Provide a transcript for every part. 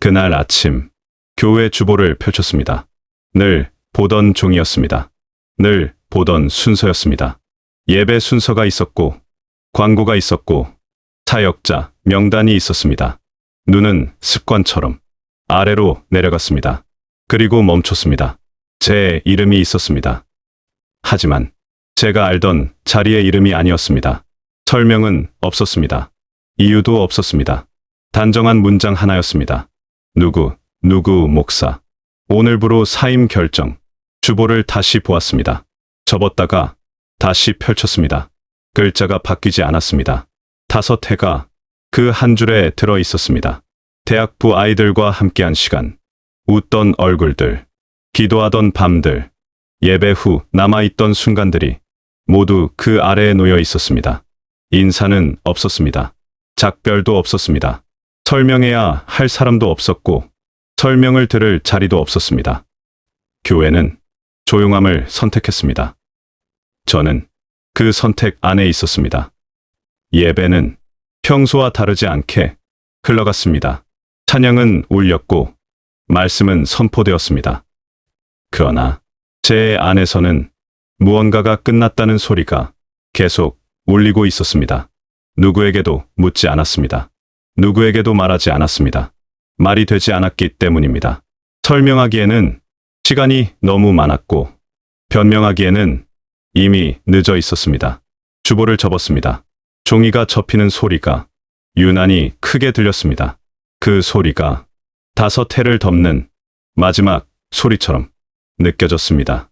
그날 아침 교회 주보를 펼쳤습니다. 늘 보던 종이었습니다. 늘 보던 순서였습니다. 예배 순서가 있었고 광고가 있었고 사역자 명단이 있었습니다. 눈은 습관처럼 아래로 내려갔습니다. 그리고 멈췄습니다. 제 이름이 있었습니다. 하지만 제가 알던 자리의 이름이 아니었습니다. 설명은 없었습니다. 이유도 없었습니다. 단정한 문장 하나였습니다. 누구 목사. 오늘부로 사임 결정. 주보를 다시 보았습니다. 접었다가 다시 펼쳤습니다. 글자가 바뀌지 않았습니다. 5해가 그 한 줄에 들어 있었습니다. 대학부 아이들과 함께한 시간, 웃던 얼굴들, 기도하던 밤들, 예배 후 남아있던 순간들이 모두 그 아래에 놓여 있었습니다. 인사는 없었습니다. 작별도 없었습니다. 설명해야 할 사람도 없었고 설명을 들을 자리도 없었습니다. 교회는 조용함을 선택했습니다. 저는 그 선택 안에 있었습니다. 예배는 평소와 다르지 않게 흘러갔습니다. 찬양은 울렸고 말씀은 선포되었습니다. 그러나 제 안에서는 무언가가 끝났다는 소리가 계속 울리고 있었습니다. 누구에게도 묻지 않았습니다. 누구에게도 말하지 않았습니다. 말이 되지 않았기 때문입니다. 설명하기에는 시간이 너무 많았고 변명하기에는 이미 늦어 있었습니다. 주보를 접었습니다. 종이가 접히는 소리가 유난히 크게 들렸습니다. 그 소리가 5해를 덮는 마지막 소리처럼 느껴졌습니다.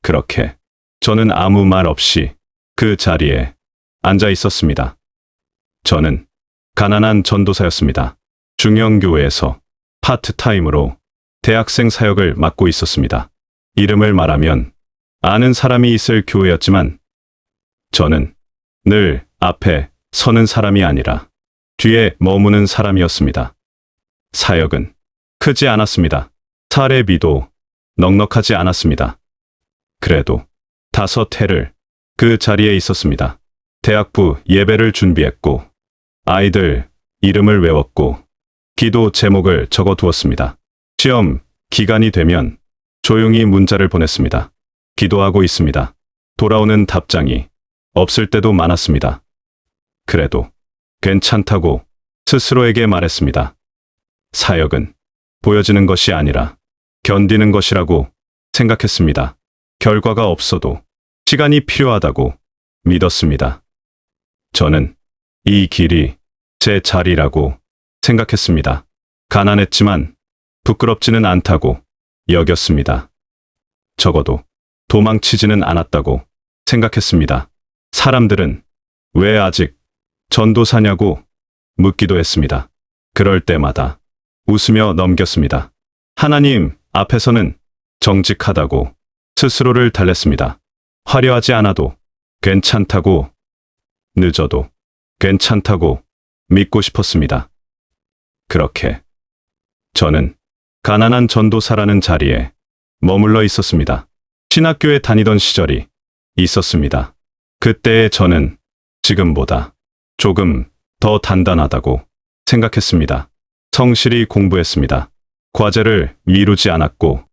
그렇게 저는 아무 말 없이 그 자리에 앉아 있었습니다. 저는 가난한 전도사였습니다. 중형교회에서 파트타임으로 대학생 사역을 맡고 있었습니다. 이름을 말하면 아는 사람이 있을 교회였지만 저는 늘 앞에 서는 사람이 아니라 뒤에 머무는 사람이었습니다. 사역은 크지 않았습니다. 사례비도 넉넉하지 않았습니다. 그래도 5해를 그 자리에 있었습니다. 대학부 예배를 준비했고 아이들 이름을 외웠고 기도 제목을 적어두었습니다. 시험 기간이 되면 조용히 문자를 보냈습니다. 기도하고 있습니다. 돌아오는 답장이 없을 때도 많았습니다. 그래도 괜찮다고 스스로에게 말했습니다. 사역은 보여지는 것이 아니라 견디는 것이라고 생각했습니다. 결과가 없어도 시간이 필요하다고 믿었습니다. 저는 이 길이 제 자리라고 생각했습니다. 가난했지만 부끄럽지는 않다고 여겼습니다. 적어도 도망치지는 않았다고 생각했습니다. 사람들은 왜 아직 전도사냐고 묻기도 했습니다. 그럴 때마다 웃으며 넘겼습니다. 하나님 앞에서는 정직하다고 스스로를 달랬습니다. 화려하지 않아도 괜찮다고, 늦어도 괜찮다고 믿고 싶었습니다. 그렇게 저는 가난한 전도사라는 자리에 머물러 있었습니다. 신학교에 다니던 시절이 있었습니다. 그때의 저는 지금보다 조금 더 단단하다고 생각했습니다. 성실히 공부했습니다. 과제를 미루지 않았고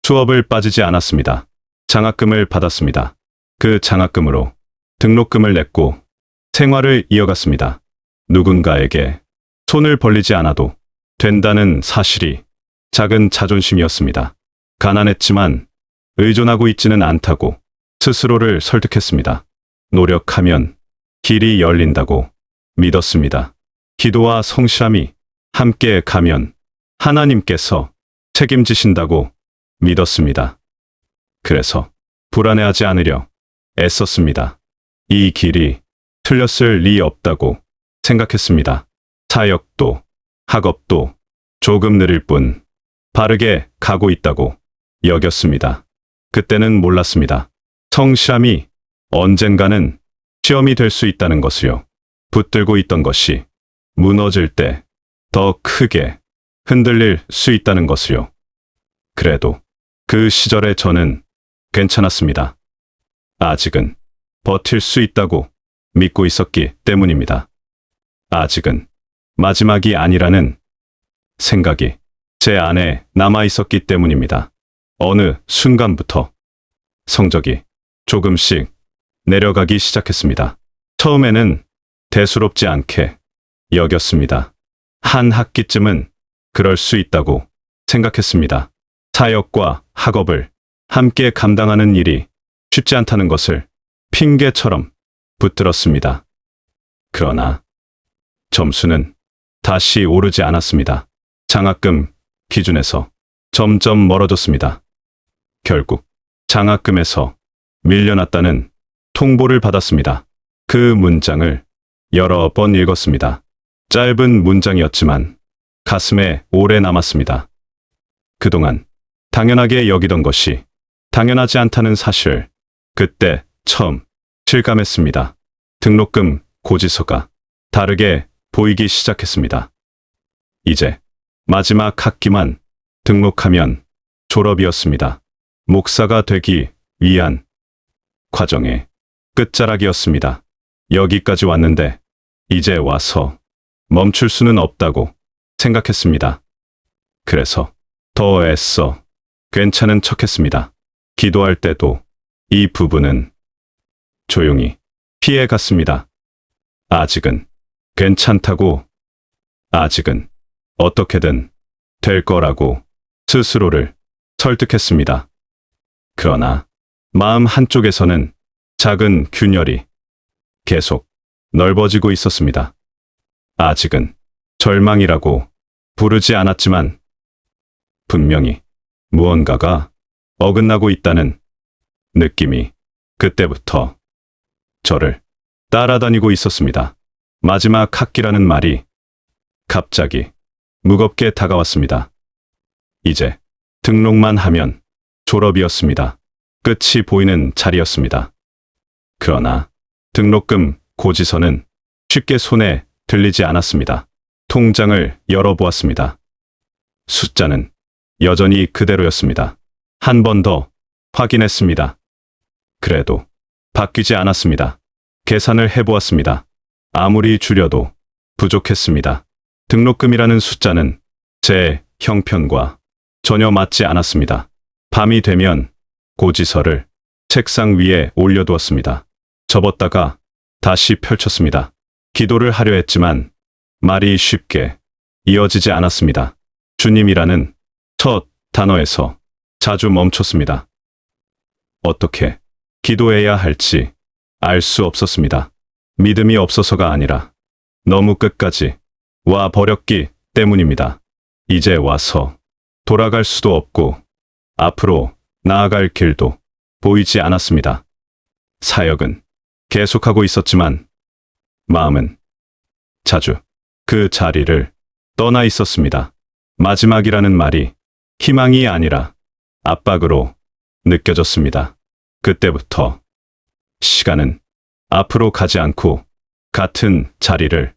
수업을 빠지지 않았습니다. 장학금을 받았습니다. 그 장학금으로 등록금을 냈고 생활을 이어갔습니다. 누군가에게 손을 벌리지 않아도 된다는 사실이 작은 자존심이었습니다. 가난했지만 의존하고 있지는 않다고 스스로를 설득했습니다. 노력하면 길이 열린다고 믿었습니다. 기도와 성실함이 함께 가면 하나님께서 책임지신다고 믿었습니다. 그래서 불안해하지 않으려 애썼습니다. 이 길이 틀렸을 리 없다고 생각했습니다. 사역도 학업도 조금 느릴 뿐 바르게 가고 있다고 여겼습니다. 그때는 몰랐습니다. 성실함이 언젠가는 시험이 될 수 있다는 것을요. 붙들고 있던 것이 무너질 때 더 크게 흔들릴 수 있다는 것을요. 그래도 그 시절에 저는 괜찮았습니다. 아직은 버틸 수 있다고 믿고 있었기 때문입니다. 아직은 마지막이 아니라는 생각이 제 안에 남아 있었기 때문입니다. 어느 순간부터 성적이 조금씩 내려가기 시작했습니다. 처음에는 대수롭지 않게 여겼습니다. 한 학기쯤은 그럴 수 있다고 생각했습니다. 사역과 학업을 함께 감당하는 일이 쉽지 않다는 것을 핑계처럼 붙들었습니다. 그러나 점수는 다시 오르지 않았습니다. 장학금 기준에서 점점 멀어졌습니다. 결국 장학금에서 밀려났다는 통보를 받았습니다. 그 문장을 여러 번 읽었습니다. 짧은 문장이었지만 가슴에 오래 남았습니다. 그동안 당연하게 여기던 것이 당연하지 않다는 사실을 그때 처음 실감했습니다. 등록금 고지서가 다르게 보이기 시작했습니다. 이제 마지막 학기만 등록하면 졸업이었습니다. 목사가 되기 위한 과정의 끝자락이었습니다. 여기까지 왔는데 이제 와서 멈출 수는 없다고 생각했습니다. 그래서 더 애써 괜찮은 척했습니다. 기도할 때도 이 부분은 조용히 피해갔습니다. 아직은 괜찮다고, 아직은 어떻게든 될 거라고 스스로를 설득했습니다. 그러나 마음 한쪽에서는 작은 균열이 계속 넓어지고 있었습니다. 아직은 절망이라고 부르지 않았지만 분명히 무언가가 어긋나고 있다는 느낌이 그때부터 저를 따라다니고 있었습니다. 마지막 학기라는 말이 갑자기 무겁게 다가왔습니다. 이제 등록만 하면 졸업이었습니다. 끝이 보이는 자리였습니다. 그러나 등록금 고지서는 쉽게 손에 들리지 않았습니다. 통장을 열어보았습니다. 숫자는 여전히 그대로였습니다. 한 번 더 확인했습니다. 그래도 바뀌지 않았습니다. 계산을 해보았습니다. 아무리 줄여도 부족했습니다. 등록금이라는 숫자는 제 형편과 전혀 맞지 않았습니다. 밤이 되면 고지서를 책상 위에 올려두었습니다. 접었다가 다시 펼쳤습니다. 기도를 하려 했지만 말이 쉽게 이어지지 않았습니다. 주님이라는 첫 단어에서 자주 멈췄습니다. 어떻게 기도해야 할지 알 수 없었습니다. 믿음이 없어서가 아니라 너무 끝까지 와 버렸기 때문입니다. 이제 와서 돌아갈 수도 없고 앞으로 나아갈 길도 보이지 않았습니다. 사역은 계속하고 있었지만 마음은 자주 그 자리를 떠나 있었습니다. 마지막이라는 말이 희망이 아니라 압박으로 느껴졌습니다. 그때부터 시간은 앞으로 가지 않고 같은 자리를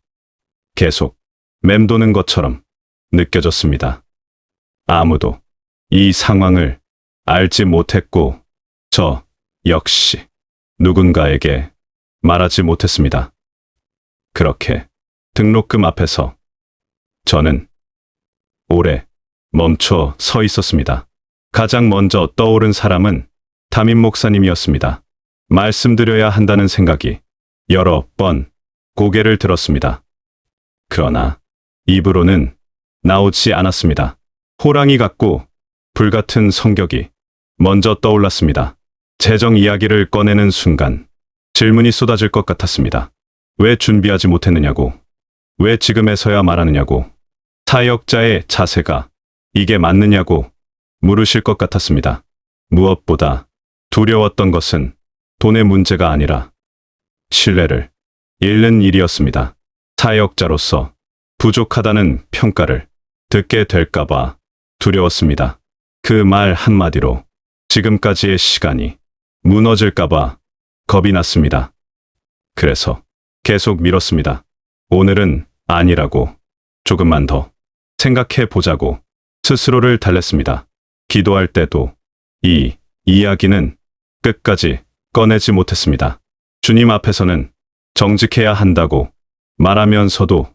계속 맴도는 것처럼 느껴졌습니다. 아무도 이 상황을 알지 못했고 저 역시 누군가에게 말하지 못했습니다. 그렇게 등록금 앞에서 저는 오래 멈춰 서 있었습니다. 가장 먼저 떠오른 사람은 담임 목사님이었습니다. 말씀드려야 한다는 생각이 여러 번 고개를 들었습니다. 그러나 입으로는 나오지 않았습니다. 호랑이 같고 불같은 성격이 먼저 떠올랐습니다. 재정 이야기를 꺼내는 순간 질문이 쏟아질 것 같았습니다. 왜 준비하지 못했느냐고, 왜 지금에서야 말하느냐고, 사역자의 자세가 이게 맞느냐고 물으실 것 같았습니다. 무엇보다 두려웠던 것은 돈의 문제가 아니라 신뢰를 잃는 일이었습니다. 사역자로서 부족하다는 평가를 듣게 될까봐 두려웠습니다. 그 말 한마디로 지금까지의 시간이 무너질까봐 겁이 났습니다. 그래서 계속 미뤘습니다. 오늘은 아니라고, 조금만 더 생각해 보자고 스스로를 달랬습니다. 기도할 때도 이 이야기는 끝까지 꺼내지 못했습니다. 주님 앞에서는 정직해야 한다고 말하면서도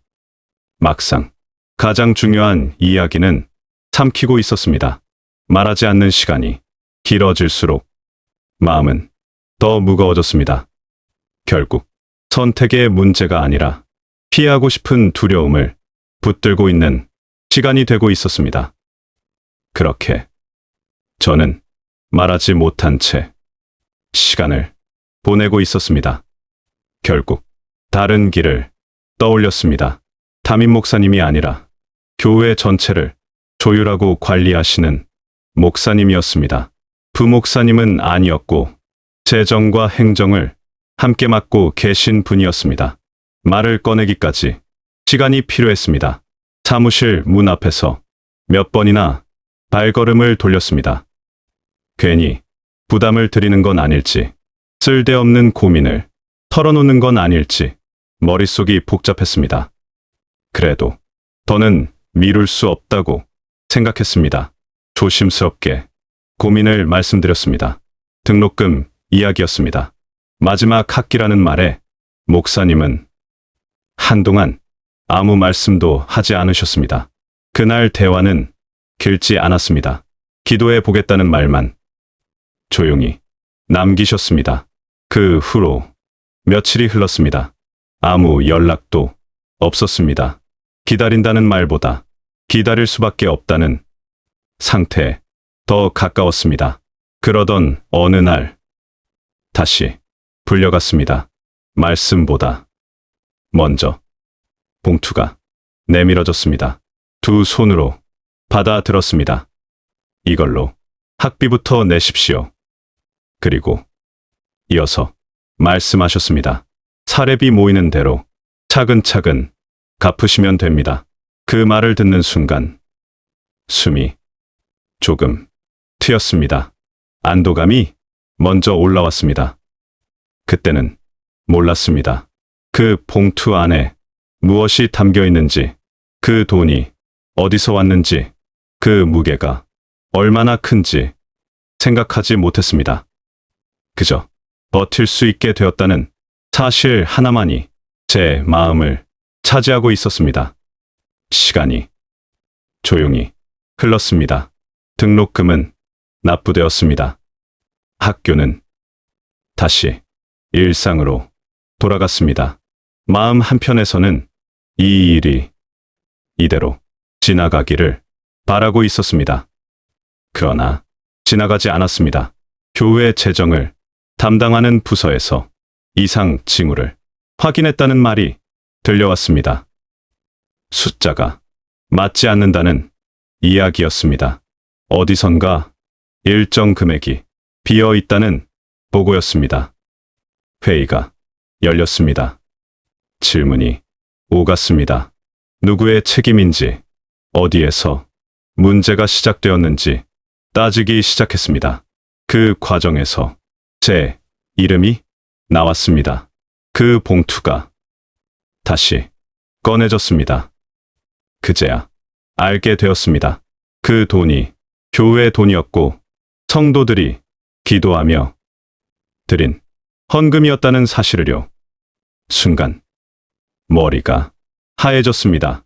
막상 가장 중요한 이야기는 삼키고 있었습니다. 말하지 않는 시간이 길어질수록 마음은 더 무거워졌습니다. 결국 선택의 문제가 아니라 피하고 싶은 두려움을 붙들고 있는 시간이 되고 있었습니다. 그렇게 저는 말하지 못한 채 시간을 보내고 있었습니다. 결국 다른 길을 떠올렸습니다. 담임 목사님이 아니라 교회 전체를 조율하고 관리하시는 목사님이었습니다. 부목사님은 아니었고 재정과 행정을 함께 맡고 계신 분이었습니다. 말을 꺼내기까지 시간이 필요했습니다. 사무실 문 앞에서 몇 번이나 발걸음을 돌렸습니다. 괜히 부담을 드리는 건 아닐지, 쓸데없는 고민을 털어놓는 건 아닐지 머릿속이 복잡했습니다. 그래도 더는 미룰 수 없다고 생각했습니다. 조심스럽게 고민을 말씀드렸습니다. 등록금 이야기였습니다. 마지막 학기라는 말에 목사님은 한동안 아무 말씀도 하지 않으셨습니다. 그날 대화는 길지 않았습니다. 기도해 보겠다는 말만 조용히 남기셨습니다. 그 후로 며칠이 흘렀습니다. 아무 연락도 없었습니다. 기다린다는 말보다 기다릴 수밖에 없다는 상태에 더 가까웠습니다. 그러던 어느 날 다시 불려갔습니다. 말씀보다 먼저 봉투가 내밀어졌습니다. 두 손으로 받아들었습니다. 이걸로 학비부터 내십시오. 그리고 이어서 말씀하셨습니다. 사례비 모이는 대로 차근차근 갚으시면 됩니다. 그 말을 듣는 순간 숨이 조금 트였습니다. 안도감이 먼저 올라왔습니다. 그때는 몰랐습니다. 그 봉투 안에 무엇이 담겨 있는지, 그 돈이 어디서 왔는지, 그 무게가 얼마나 큰지 생각하지 못했습니다. 그저 버틸 수 있게 되었다는 사실 하나만이 제 마음을 차지하고 있었습니다. 시간이 조용히 흘렀습니다. 등록금은 납부되었습니다. 학교는 다시 일상으로 돌아갔습니다. 마음 한편에서는 이 일이 이대로 지나가기를 바라고 있었습니다. 그러나 지나가지 않았습니다. 교회 재정을 담당하는 부서에서 이상 징후를 확인했다는 말이 들려왔습니다. 숫자가 맞지 않는다는 이야기였습니다. 어디선가 일정 금액이 비어 있다는 보고였습니다. 회의가 열렸습니다. 질문이 오갔습니다. 누구의 책임인지, 어디에서 문제가 시작되었는지 따지기 시작했습니다. 그 과정에서 제 이름이 나왔습니다. 그 봉투가 다시 꺼내졌습니다. 그제야 알게 되었습니다. 그 돈이 교회 돈이었고 성도들이 기도하며 드린 헌금이었다는 사실을요. 순간 머리가 하얘졌습니다.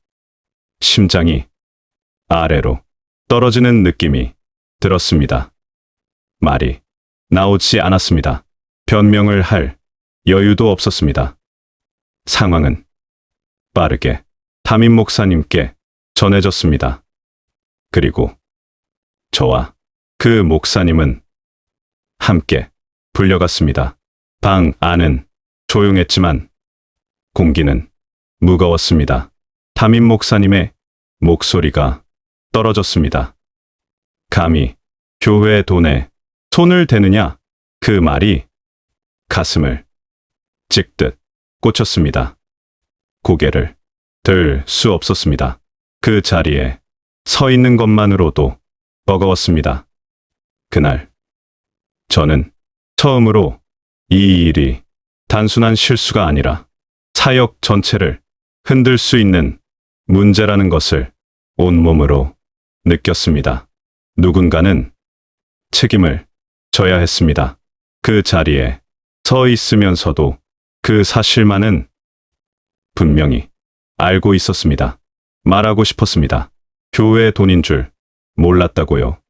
심장이 아래로 떨어지는 느낌이 들었습니다. 말이 나오지 않았습니다. 변명을 할 여유도 없었습니다. 상황은 빠르게 담임 목사님께 전해졌습니다. 그리고 저와 그 목사님은 함께 불려갔습니다. 방 안은 조용했지만 공기는 무거웠습니다. 담임 목사님의 목소리가 떨어졌습니다. 감히 교회 돈에 손을 대느냐? 그 말이 가슴을 찍듯 꽂혔습니다. 고개를 들 수 없었습니다. 그 자리에 서 있는 것만으로도 버거웠습니다. 그날 저는 처음으로 이 일이 단순한 실수가 아니라 사역 전체를 흔들 수 있는 문제라는 것을 온몸으로 느꼈습니다. 누군가는 책임을 져야 했습니다. 그 자리에 서 있으면서도 그 사실만은 분명히 알고 있었습니다. 말하고 싶었습니다. 교회 돈인 줄 몰랐다고요.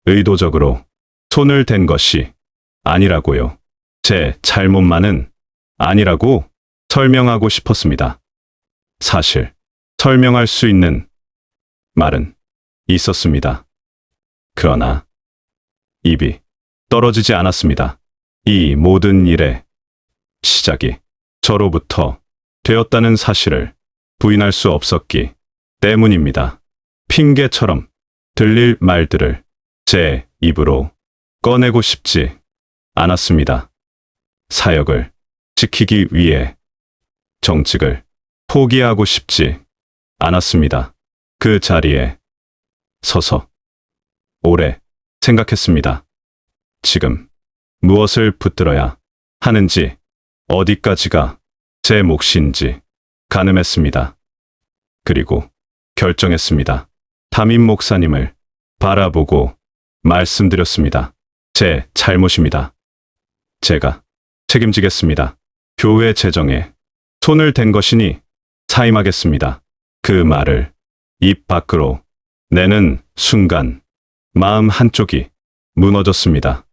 의도적으로 손을 댄 것이 아니라고요. 제 잘못만은 아니라고 설명하고 싶었습니다. 사실 설명할 수 있는 말은 있었습니다. 그러나 입이 떨어지지 않았습니다. 이 모든 일의 시작이 저로부터 되었다는 사실을 부인할 수 없었기 때문입니다. 핑계처럼 들릴 말들을 제 입으로 꺼내고 싶지 않았습니다. 사역을 지키기 위해 정직을 포기하고 싶지 않았습니다. 그 자리에 서서 오래 생각했습니다. 지금 무엇을 붙들어야 하는지, 어디까지가 제 몫인지 가늠했습니다. 그리고 결정했습니다. 담임 목사님을 바라보고 말씀드렸습니다. 제 잘못입니다. 제가 책임지겠습니다. 교회 재정에 손을 댄 것이니 사임하겠습니다. 그 말을 입 밖으로 내는 순간 마음 한쪽이 무너졌습니다.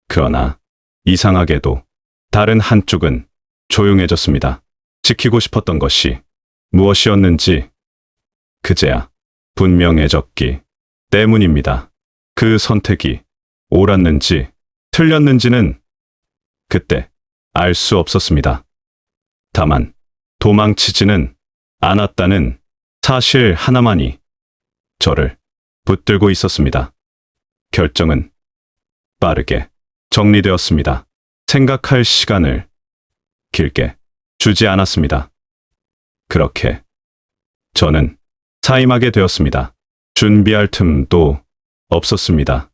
그러나 이상하게도 다른 한쪽은 조용해졌습니다. 지키고 싶었던 것이 무엇이었는지 그제야 분명해졌기 때문입니다. 그 선택이 옳았는지 틀렸는지는 그때 알 수 없었습니다. 다만 도망치지는 않았다는 사실 하나만이 저를 붙들고 있었습니다. 결정은 빠르게 정리되었습니다. 생각할 시간을 길게 주지 않았습니다. 그렇게 저는 사임하게 되었습니다. 준비할 틈도 없었습니다.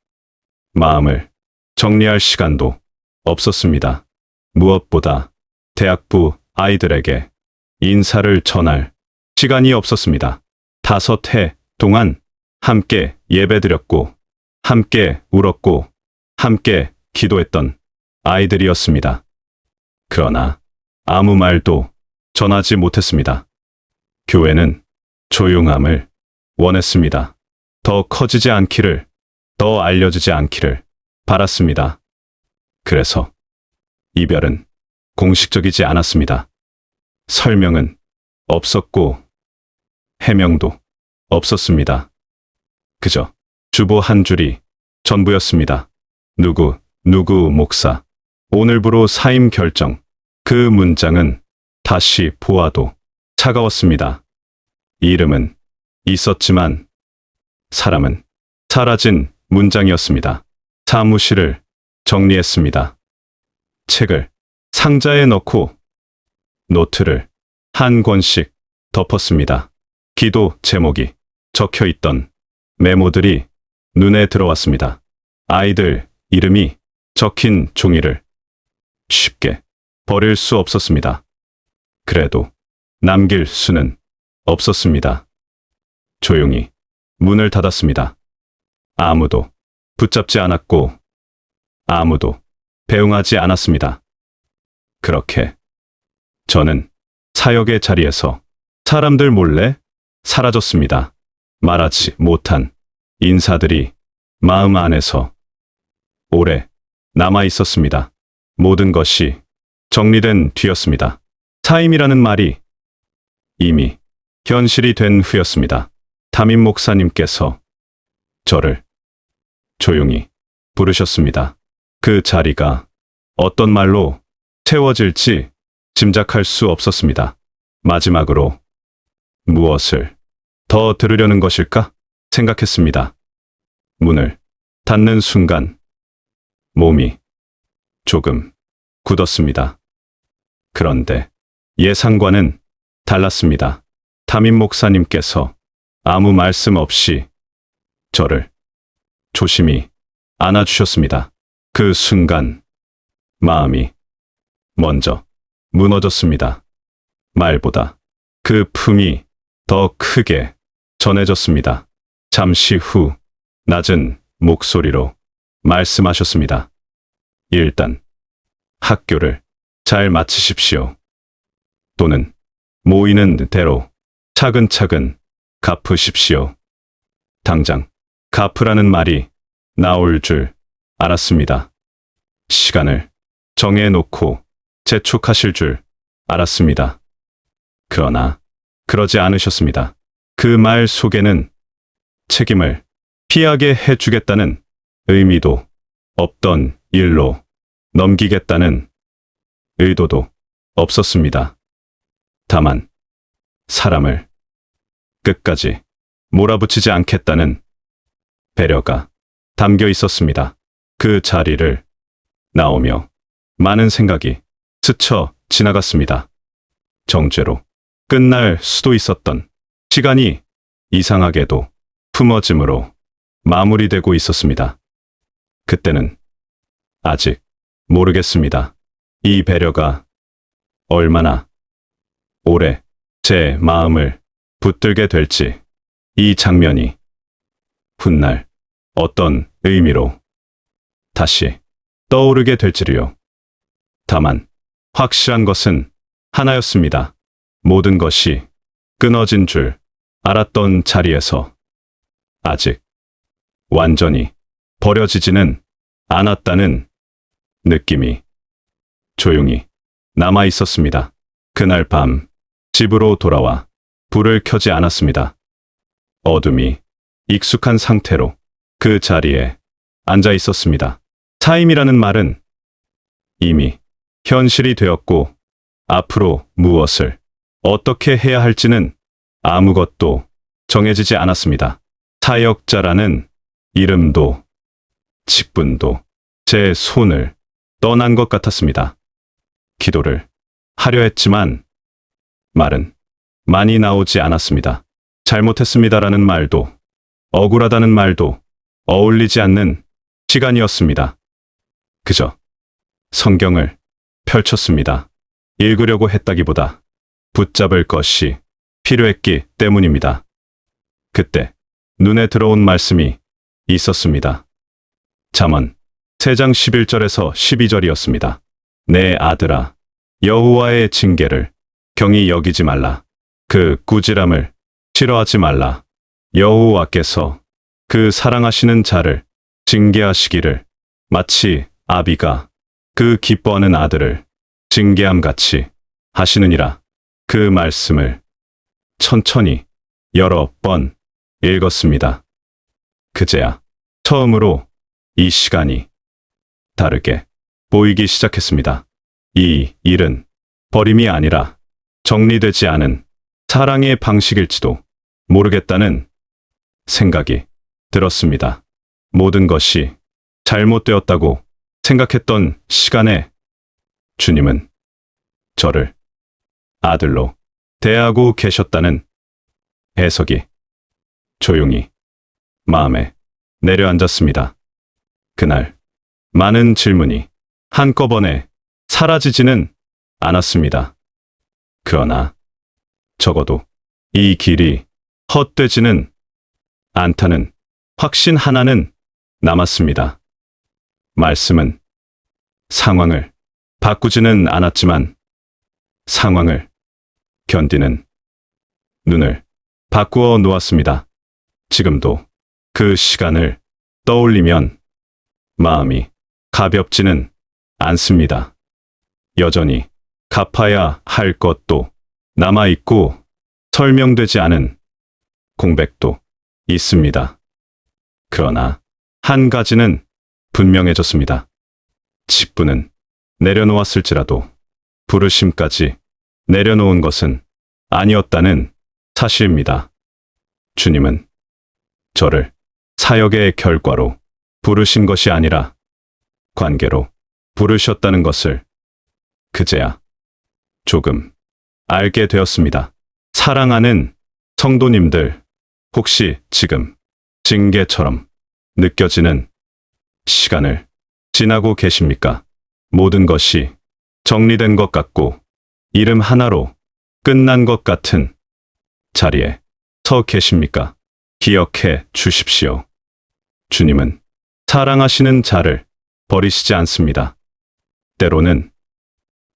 마음을 정리할 시간도 없었습니다. 무엇보다 대학부 아이들에게 인사를 전할 시간이 없었습니다. 5해 동안 함께 예배드렸고, 함께 울었고, 함께 기도했던 아이들이었습니다. 그러나 아무 말도 전하지 못했습니다. 교회는 조용함을 원했습니다. 더 커지지 않기를, 더 알려지지 않기를 바랐습니다. 그래서 이별은 공식적이지 않았습니다. 설명은 없었고 해명도 없었습니다. 그저 주보 한 줄이 전부였습니다. 누구 목사, 오늘부로 사임 결정. 그 문장은 다시 보아도 차가웠습니다. 이름은 있었지만 사람은 사라진 문장이었습니다. 사무실을 정리했습니다. 책을 상자에 넣고 노트를 한 권씩 덮었습니다. 기도 제목이 적혀 있던 메모들이 눈에 들어왔습니다. 아이들 이름이 적힌 종이를 쉽게 버릴 수 없었습니다. 그래도 남길 수는 없었습니다. 조용히 문을 닫았습니다. 아무도 붙잡지 않았고 아무도 배웅하지 않았습니다. 그렇게 저는 사역의 자리에서 사람들 몰래 사라졌습니다. 말하지 못한 인사들이 마음 안에서 오래 남아 있었습니다. 모든 것이 정리된 뒤였습니다. 사임이라는 말이 이미 현실이 된 후였습니다. 담임 목사님께서 저를 조용히 부르셨습니다. 그 자리가 어떤 말로 채워질지 짐작할 수 없었습니다. 마지막으로 무엇을 더 들으려는 것일까 생각했습니다. 문을 닫는 순간 몸이 조금 굳었습니다. 그런데 예상과는 달랐습니다. 담임 목사님께서 아무 말씀 없이 저를 조심히 안아주셨습니다. 그 순간 마음이 먼저 무너졌습니다. 말보다 그 품이 더 크게 전해졌습니다. 잠시 후 낮은 목소리로 말씀하셨습니다. 일단 학교를 잘 마치십시오. 또는 모이는 대로 차근차근 갚으십시오. 당장 갚으라는 말이 나올 줄 알았습니다. 시간을 정해놓고 재촉하실 줄 알았습니다. 그러나 그러지 않으셨습니다. 그 말 속에는 책임을 피하게 해주겠다는 의미도 없던 일로 넘기겠다는 의도도 없었습니다. 다만 사람을 끝까지 몰아붙이지 않겠다는 배려가 담겨 있었습니다. 그 자리를 나오며 많은 생각이 스쳐 지나갔습니다. 정죄로 끝날 수도 있었던 시간이 이상하게도 품어짐으로 마무리되고 있었습니다. 그때는 아직 모르겠습니다. 이 배려가 얼마나 오래 제 마음을 붙들게 될지, 이 장면이 훗날 어떤 의미로 다시 떠오르게 될지요. 다만 확실한 것은 하나였습니다. 모든 것이 끊어진 줄 알았던 자리에서 아직 완전히 버려지지는 않았다는 느낌이 조용히 남아 있었습니다. 그날 밤 집으로 돌아와 불을 켜지 않았습니다. 어둠이 익숙한 상태로 그 자리에 앉아 있었습니다. 타임이라는 말은 이미 현실이 되었고 앞으로 무엇을 어떻게 해야 할지는 아무것도 정해지지 않았습니다. 사역자라는 이름도 직분도 제 손을 떠난 것 같았습니다. 기도를 하려 했지만 말은 많이 나오지 않았습니다. 잘못했습니다라는 말도 억울하다는 말도 어울리지 않는 시간이었습니다. 그저 성경을 펼쳤습니다. 읽으려고 했다기보다 붙잡을 것이 필요했기 때문입니다. 그때 눈에 들어온 말씀이 있었습니다. 잠언 3장 11절에서 12절이었습니다. 내 아들아, 여호와의 징계를 경히 여기지 말라. 그 꾸지람을 싫어하지 말라. 여호와께서 그 사랑하시는 자를 징계하시기를 마치 아비가 그 기뻐하는 아들을 징계함같이 하시느니라. 그 말씀을 천천히 여러 번 읽었습니다. 그제야 처음으로 이 시간이 다르게 보이기 시작했습니다. 이 일은 버림이 아니라 정리되지 않은 사랑의 방식일지도 모르겠다는 생각이 들었습니다. 모든 것이 잘못되었다고 생각했던 시간에 주님은 저를 아들로 대하고 계셨다는 해석이 조용히 마음에 내려앉았습니다. 그날 많은 질문이 한꺼번에 사라지지는 않았습니다. 그러나 적어도 이 길이 헛되지는 않다는 확신 하나는 남았습니다. 말씀은 상황을 바꾸지는 않았지만 상황을 견디는 눈을 바꾸어 놓았습니다. 지금도 그 시간을 떠올리면 마음이 가볍지는 않습니다. 여전히 갚아야 할 것도 남아있고 설명되지 않은 공백도 있습니다. 그러나 한 가지는 분명해졌습니다. 직분은 내려놓았을지라도 부르심까지 내려놓은 것은 아니었다는 사실입니다. 주님은 저를 사역의 결과로 부르신 것이 아니라 관계로 부르셨다는 것을 그제야 조금 알게 되었습니다. 사랑하는 성도님들, 혹시 지금 징계처럼 느껴지는 시간을 지나고 계십니까? 모든 것이 정리된 것 같고 이름 하나로 끝난 것 같은 자리에 서 계십니까? 기억해 주십시오. 주님은 사랑하시는 자를 버리시지 않습니다. 때로는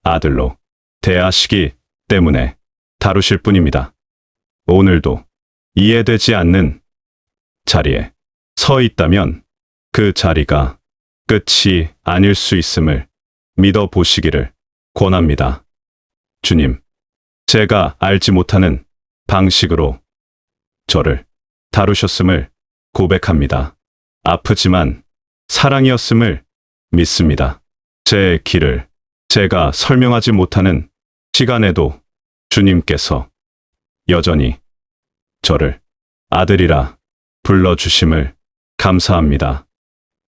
아들로 대하시기 때문에 다루실 뿐입니다. 오늘도 이해되지 않는 자리에 서 있다면 그 자리가 끝이 아닐 수 있음을 믿어 보시기를 권합니다. 주님, 제가 알지 못하는 방식으로 저를 다루셨음을 고백합니다. 아프지만 사랑이었음을 믿습니다. 제 길을 제가 설명하지 못하는 시간에도 주님께서 여전히 저를 아들이라 불러주심을 감사합니다.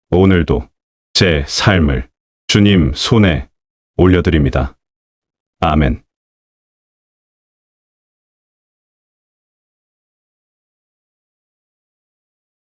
오늘도 제 삶을 주님 손에 올려드립니다. 아멘.